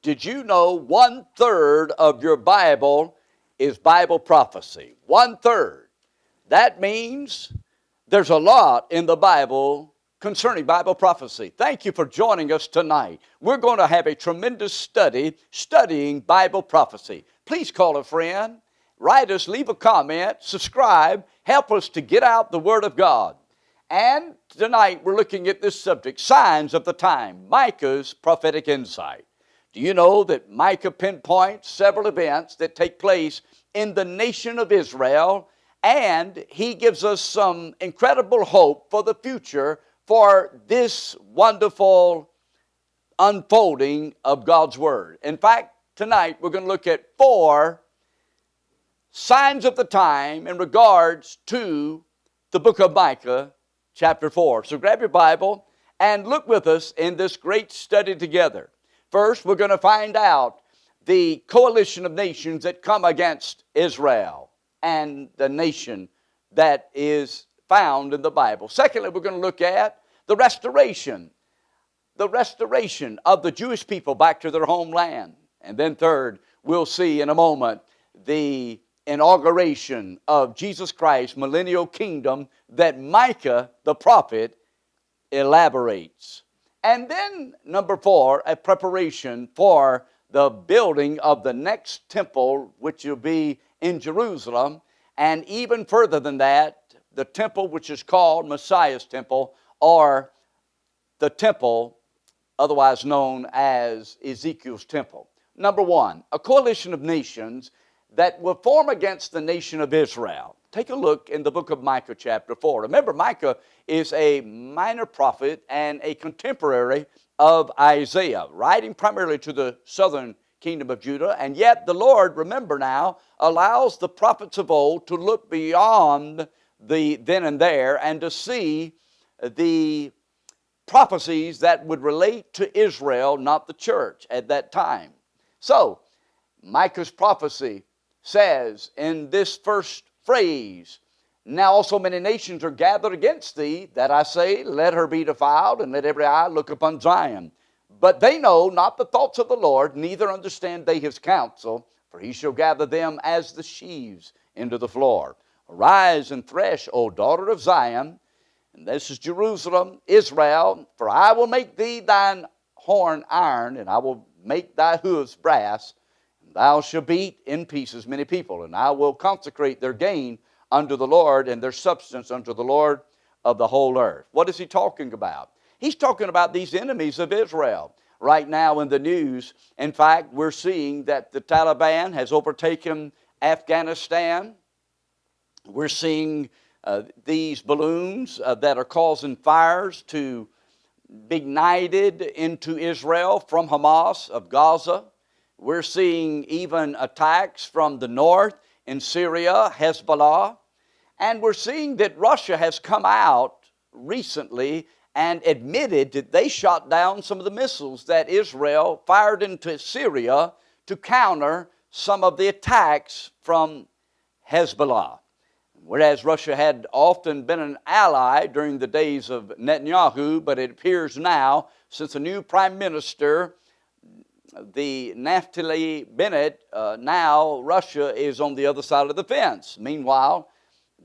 Did you know 1/3 of your Bible is Bible prophecy? 1/3. That means there's a lot in the Bible concerning Bible prophecy. Thank you for joining us tonight. We're going to have a tremendous study studying Bible prophecy. Please call a friend, write us, leave a comment, subscribe, help us to get out the Word of God. And tonight we're looking at this subject, signs of the time, Micah's prophetic insight. Do you know that Micah pinpoints several events that take place in the nation of Israel, and he gives us some incredible hope for the future for this wonderful unfolding of God's Word. In fact, tonight we're going to look at 4 signs of the time in regards to the book of Micah, chapter 4. So grab your Bible and look with us in this great study together. First, we're going to find out the coalition of nations that come against Israel and the nation that is found in the Bible. Secondly, we're going to look at the restoration of the Jewish people back to their homeland. And then third, we'll see in a moment the inauguration of Jesus Christ's millennial kingdom that Micah the prophet elaborates. And then number 4, a preparation for the building of the next temple, which will be in Jerusalem. And even further than that, the temple which is called Messiah's temple, or the temple otherwise known as Ezekiel's temple. Number 1, a coalition of nations that will form against the nation of Israel. Take a look in the book of Micah chapter 4. Remember, Micah is a minor prophet and a contemporary of Isaiah, writing primarily to the southern kingdom of Judah. And yet the Lord, remember now, allows the prophets of old to look beyond the then and there and to see the prophecies that would relate to Israel, not the church at that time. So, Micah's prophecy says in this first phrase, "Now also many nations are gathered against thee, that I say, let her be defiled, and let every eye look upon Zion. But they know not the thoughts of the Lord, neither understand they his counsel, for he shall gather them as the sheaves into the floor. Arise and thresh, O daughter of Zion," and this is Jerusalem, Israel, "for I will make thee thine horn iron, and I will make thy hooves brass, and thou shalt beat in pieces many people, and I will consecrate their gain unto the Lord, and their substance unto the Lord of the whole earth." What is he talking about? He's talking about these enemies of Israel. Right now in the news, in fact, we're seeing that the Taliban has overtaken Afghanistan. We're seeing these balloons that are causing fires to be ignited into Israel from Hamas of Gaza. We're seeing even attacks from the north in Syria, Hezbollah. And we're seeing that Russia has come out recently and admitted that they shot down some of the missiles that Israel fired into Syria to counter some of the attacks from Hezbollah. Whereas Russia had often been an ally during the days of Netanyahu, but it appears now, since a new prime minister, the Naftali Bennett, now Russia is on the other side of the fence. Meanwhile,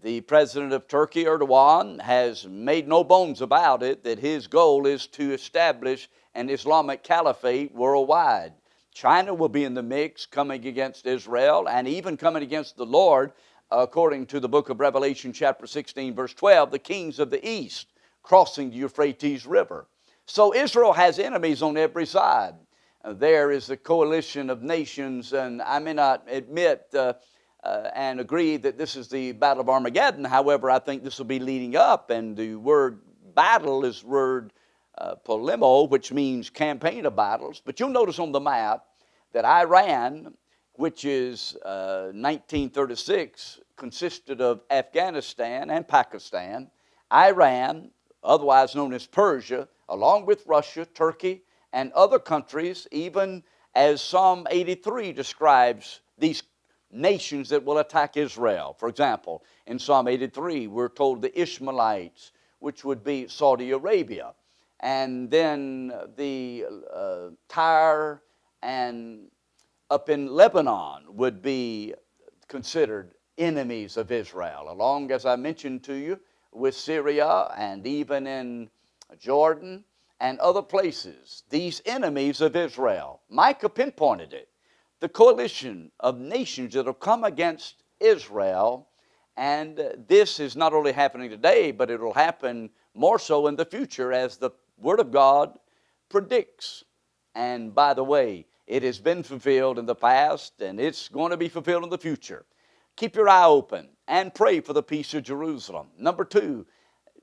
the president of Turkey, Erdogan, has made no bones about it that his goal is to establish an Islamic caliphate worldwide. China will be in the mix, coming against Israel and even coming against the Lord, according to the book of Revelation chapter 16, verse 12, the kings of the east crossing the Euphrates River. So Israel has enemies on every side. There is a coalition of nations, and I may not admit and agree that this is the Battle of Armageddon. However, I think this will be leading up, and the word battle is word polemo, which means campaign of battles. But you'll notice on the map that Iran, which is 1936, consisted of Afghanistan and Pakistan. Iran, otherwise known as Persia, along with Russia, Turkey, and other countries, even as Psalm 83 describes these nations that will attack Israel. For example, in Psalm 83, we're told the Ishmaelites, which would be Saudi Arabia, and then the Tyre and up in Lebanon would be considered enemies of Israel, along, as I mentioned to you, with Syria and even in Jordan and other places, these enemies of Israel. Micah pinpointed it. The coalition of nations that have come against Israel, and this is not only happening today, but it will happen more so in the future as the Word of God predicts. And by the way, it has been fulfilled in the past, and it's going to be fulfilled in the future. Keep your eye open and pray for the peace of Jerusalem. Number two,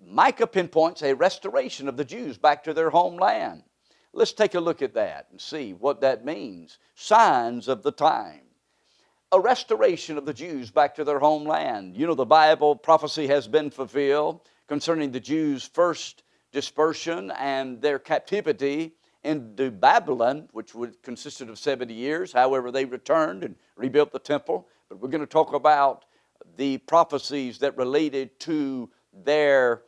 Micah pinpoints a restoration of the Jews back to their homeland. Let's take a look at that and see what that means. Signs of the time. A restoration of the Jews back to their homeland. You know, the Bible prophecy has been fulfilled concerning the Jews' first dispersion and their captivity into Babylon, which consisted of 70 years. However, they returned and rebuilt the temple. But we're going to talk about the prophecies that related to their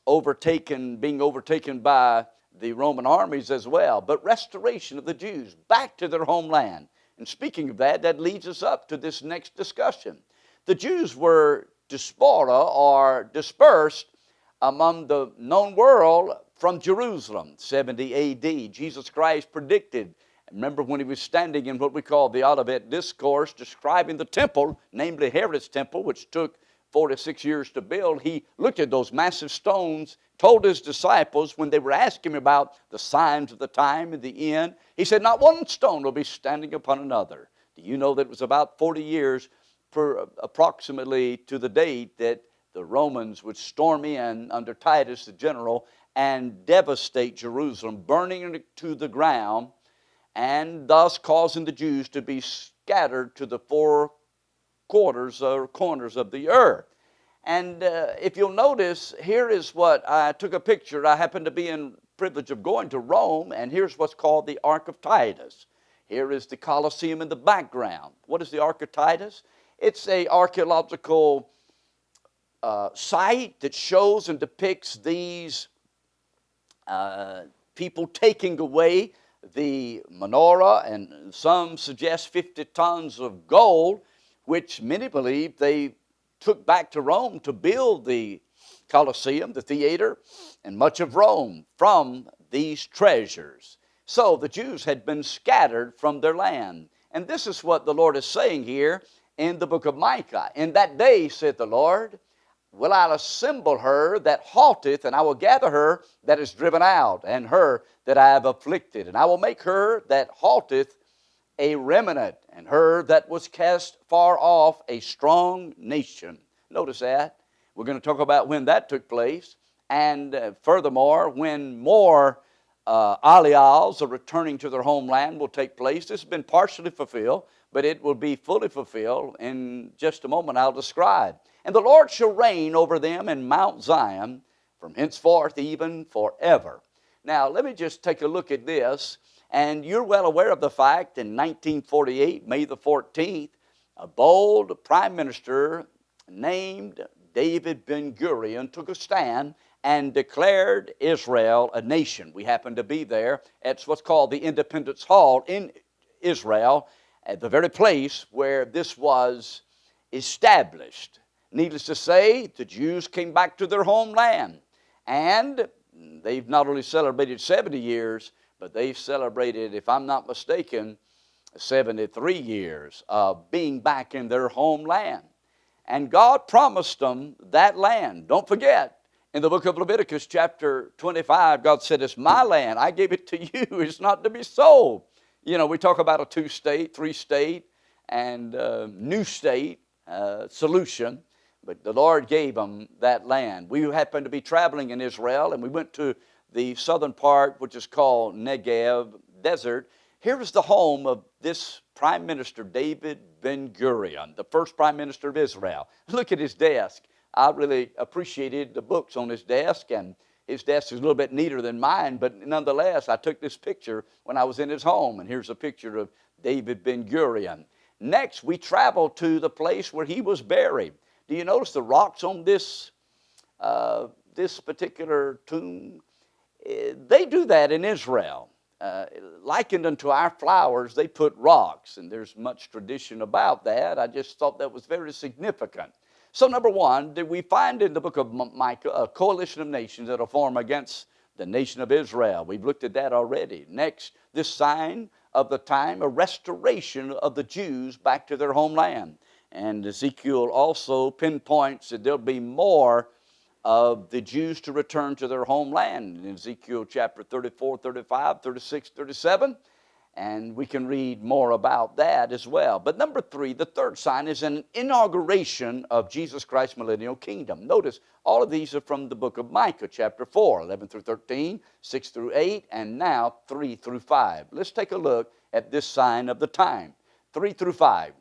being overtaken by the Roman armies as well. But restoration of the Jews back to their homeland. And speaking of that, that leads us up to this next discussion. The Jews were diaspora or dispersed among the known world from Jerusalem, 70 A.D. Jesus Christ predicted. Remember when he was standing in what we call the Olivet Discourse, describing the temple, namely Herod's temple, which took 46 years to build, he looked at those massive stones, told his disciples when they were asking him about the signs of the time and the end, he said, not one stone will be standing upon another. Do you know that it was about 40 years approximately to the date that the Romans would storm in under Titus the general and devastate Jerusalem, burning it to the ground, and thus causing the Jews to be scattered to the four quarters or corners of the earth. And if you'll notice, here is what I took a picture. I happened to be in privilege of going to Rome, and here's what's called the Ark of Titus. Here is the Colosseum in the background. What is the Ark of Titus? It's an archaeological site that shows and depicts these people taking away the menorah, and some suggest 50 tons of gold, which many believe they took back to Rome to build the Colosseum, the theater, and much of Rome from these treasures. So the Jews had been scattered from their land. And this is what the Lord is saying here in the book of Micah. In that day, saith the Lord, will I assemble her that halteth, and I will gather her that is driven out, and her that I have afflicted. And I will make her that halteth a remnant, and her that was cast far off a strong nation. Notice that. We're going to talk about when that took place. And furthermore, when more Alials are returning to their homeland will take place. This has been partially fulfilled, but it will be fully fulfilled in just a moment I'll describe. And the Lord shall reign over them in Mount Zion from henceforth even forever. Now, let me just take a look at this. And you're well aware of the fact in 1948, May the 14th, a bold prime minister named David Ben-Gurion took a stand and declared Israel a nation. We happened to be there at what's called the Independence Hall in Israel, at the very place where this was established. Needless to say, the Jews came back to their homeland, and they've not only celebrated 70 years, but they've celebrated, if I'm not mistaken, 73 years of being back in their homeland. And God promised them that land. Don't forget, in the book of Leviticus chapter 25, God said, it's my land. I gave it to you. It's not to be sold. You know, we talk about a 2-state, 3-state, and new state solution. But the Lord gave them that land. We happened to be traveling in Israel, and we went to the southern part, which is called Negev Desert. Here is the home of this Prime Minister David Ben-Gurion, the first Prime Minister of Israel. Look at his desk. I really appreciated the books on his desk, and his desk is a little bit neater than mine, but nonetheless, I took this picture when I was in his home, and here's a picture of David Ben-Gurion. Next, we traveled to the place where he was buried. Do you notice the rocks on this particular tomb? They do that in Israel. likened unto our flowers, they put rocks, and there's much tradition about that. I just thought that was very significant. So number one, we find in the book of Micah a coalition of nations that will form against the nation of Israel. We've looked at that already. Next, this sign of the time, a restoration of the Jews back to their homeland. And Ezekiel also pinpoints that there'll be more of the Jews to return to their homeland in Ezekiel chapter 34, 35, 36, 37. And we can read more about that as well. But number three, the third sign is an inauguration of Jesus Christ's millennial kingdom. Notice, all of these are from the book of Micah, chapter 4, 11 through 13, 6 through 8, and now 3 through 5. Let's take a look at this sign of the time, 3 through 5.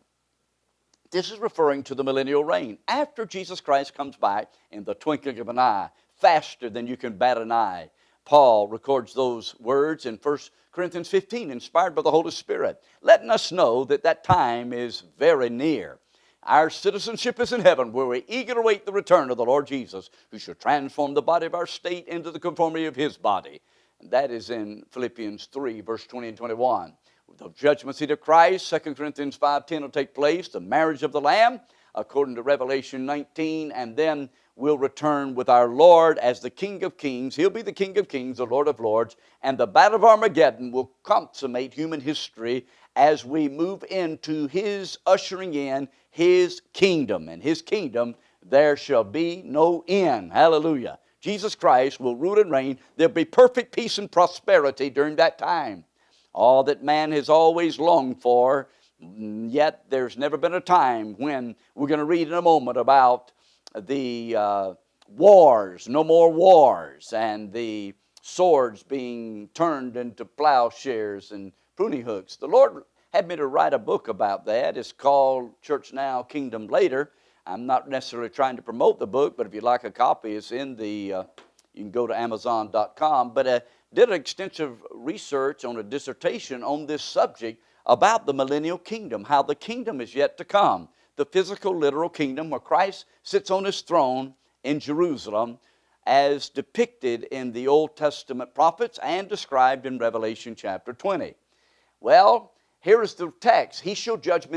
This is referring to the millennial reign. After Jesus Christ comes back in the twinkling of an eye, faster than you can bat an eye. Paul records those words in 1 Corinthians 15, inspired by the Holy Spirit, letting us know that that time is very near. Our citizenship is in heaven, where we eagerly await the return of the Lord Jesus, who shall transform the body of our state into the conformity of his body. And that is in Philippians 3, verse 20 and 21. The judgment seat of Christ, 2 Corinthians 5:10 will take place, the marriage of the Lamb, according to Revelation 19, and then we'll return with our Lord as the King of Kings. He'll be the King of Kings, the Lord of Lords, and the Battle of Armageddon will consummate human history as we move into his ushering in his kingdom. And his kingdom, there shall be no end. Hallelujah. Jesus Christ will rule and reign. There'll be perfect peace and prosperity during that time. All that man has always longed for, yet there's never been a time when we're going to read in a moment about the wars, no more wars, and the swords being turned into plowshares and pruning hooks. The Lord had me to write a book about that. It's called Church Now, Kingdom Later. I'm not necessarily trying to promote the book, but if you'd like a copy, it's in the, you can go to Amazon.com. But did an extensive research on a dissertation on this subject about the millennial kingdom, how the kingdom is yet to come, the physical, literal kingdom where Christ sits on his throne in Jerusalem as depicted in the Old Testament prophets and described in Revelation chapter 20. Well, here is the text. He shall judge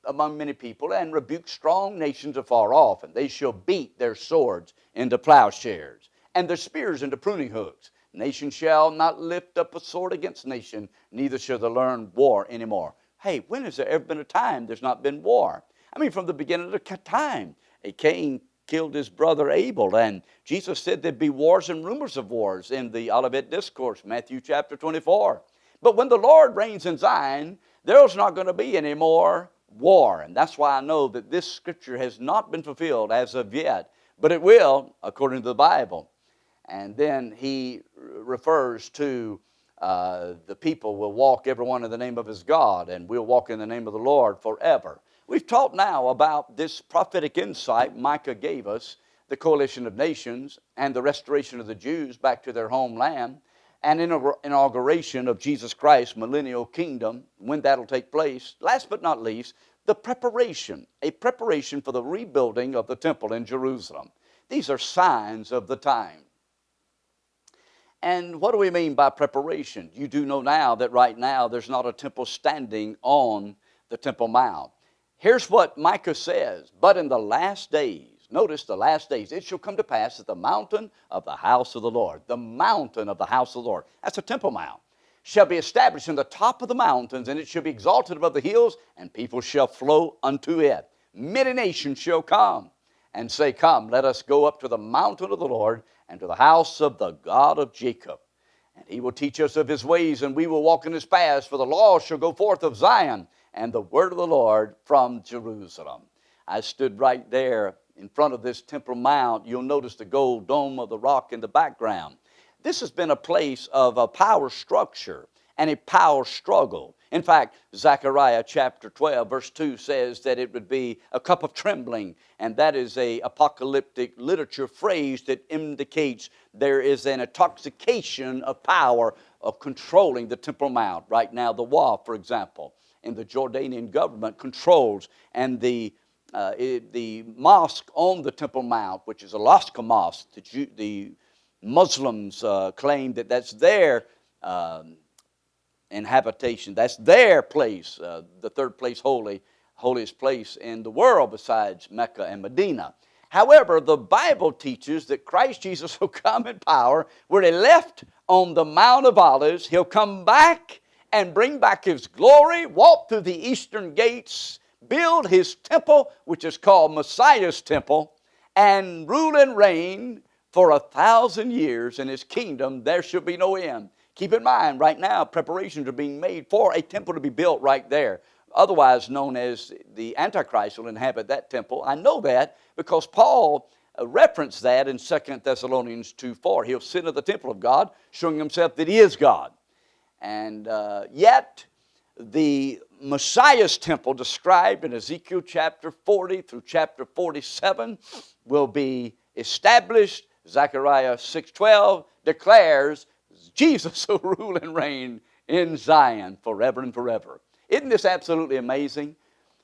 among many people and rebuke strong nations afar off, and they shall beat their swords into plowshares and their spears into pruning hooks. Nation shall not lift up a sword against nation, neither shall they learn war anymore. Hey, when has there ever been a time there's not been war? I mean, from the beginning of the time, Cain killed his brother Abel, and Jesus said there'd be wars and rumors of wars in the Olivet Discourse, Matthew chapter 24. But when the Lord reigns in Zion, there's not going to be any more war. And that's why I know that this scripture has not been fulfilled as of yet, but it will, according to the Bible. And then he refers to the people will walk everyone in the name of his God, and we'll walk in the name of the Lord forever. We've talked now about this prophetic insight Micah gave us, the coalition of nations and the restoration of the Jews back to their homeland, and inauguration of Jesus Christ's millennial kingdom, when that'll take place. Last but not least, the preparation, a preparation for the rebuilding of the temple in Jerusalem. These are signs of the time. And what do we mean by preparation? You do know now that right now there's not a temple standing on the Temple Mount. Here's what Micah says, but in the last days, notice the last days, it shall come to pass that the mountain of the house of the Lord, the mountain of the house of the Lord, that's a Temple Mount, shall be established in the top of the mountains, and it shall be exalted above the hills, and people shall flow unto it. Many nations shall come and say, come, let us go up to the mountain of the Lord, and to the house of the God of Jacob. And he will teach us of his ways, and we will walk in his paths, for the law shall go forth of Zion, and the word of the Lord from Jerusalem. I stood right there in front of this Temple Mount. You'll notice the gold dome of the rock in the background. This has been a place of a power structure and a power struggle. In fact, Zechariah chapter 12, verse 2 says that it would be a cup of trembling, and that is a apocalyptic literature phrase that indicates there is an intoxication of power of controlling the Temple Mount. Right now, the Waqf, for example, in the Jordanian government controls, and the mosque on the Temple Mount, which is a Al-Aqsa Mosque, the Muslims claim that that's their and habitation. That's their place, the third place holiest place in the world besides Mecca and Medina. However, the Bible teaches that Christ Jesus will come in power. Where he left on the Mount of Olives, he'll come back and bring back his glory, walk through the eastern gates, build his temple, which is called Messiah's temple, and rule and reign for 1,000 years in his kingdom. There shall be no end. Keep in mind, right now, preparations are being made for a temple to be built right there, otherwise known as the Antichrist will inhabit that temple. I know that because Paul referenced that in 2 Thessalonians 2:4. He'll sit in the temple of God, showing himself that he is God. And yet, the Messiah's temple described in Ezekiel chapter 40 through chapter 47 will be established. Zechariah 6:12 declares Jesus will rule and reign in Zion forever and forever. Isn't this absolutely amazing?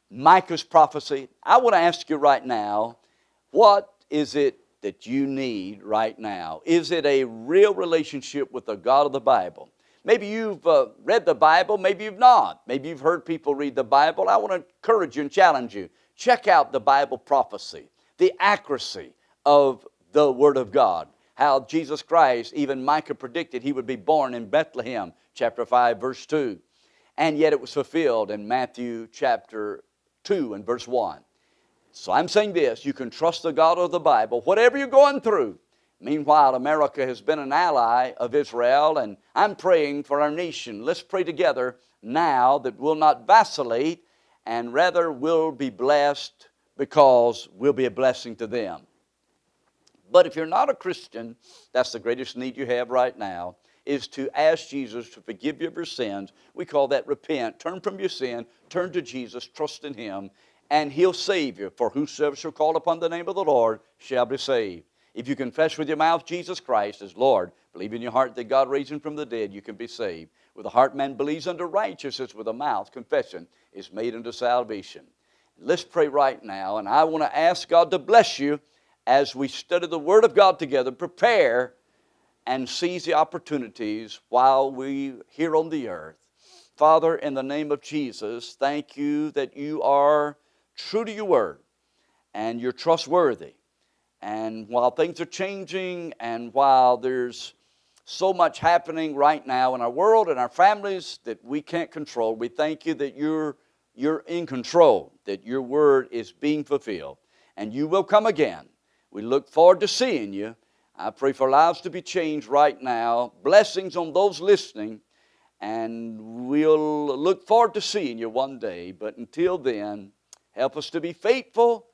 Micah's prophecy. I want to ask you right now, what is it that you need right now? Is it a real relationship with the God of the Bible? Maybe you've read the Bible, maybe you've not. Maybe you've heard people read the Bible. I want to encourage you and challenge you. Check out the Bible prophecy, the accuracy of the Word of God. How Jesus Christ, even Micah predicted he would be born in Bethlehem, chapter 5, verse 2. And yet it was fulfilled in Matthew chapter 2 and verse 1. So I'm saying this, you can trust the God of the Bible, whatever you're going through. Meanwhile, America has been an ally of Israel, and I'm praying for our nation. Let's pray together now that we'll not vacillate, and rather we'll be blessed because we'll be a blessing to them. But if you're not a Christian, that's the greatest need you have right now, is to ask Jesus to forgive you of your sins. We call that repent. Turn from your sin, turn to Jesus, trust in him, and he'll save you. For whosoever shall call upon the name of the Lord shall be saved. If you confess with your mouth Jesus Christ as Lord, believe in your heart that God raised him from the dead, you can be saved. With the heart man believes unto righteousness, with the mouth confession is made unto salvation. Let's pray right now, and I want to ask God to bless you as we study the Word of God together. Prepare and seize the opportunities while we're here on the earth. Father, in the name of Jesus, thank you that you are true to your Word and you're trustworthy. And while things are changing and while there's so much happening right now in our world and our families that we can't control, we thank you that you're in control, that your word is being fulfilled, and you will come again. We look forward to seeing you. I pray for lives to be changed right now, blessings on those listening, and we'll look forward to seeing you one day. But until then, help us to be faithful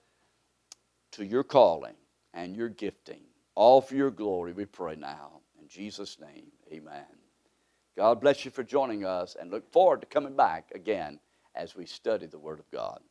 to your calling and your gifting. All for your glory, we pray now. In Jesus' name, amen. God bless you for joining us, and look forward to coming back again as we study the Word of God.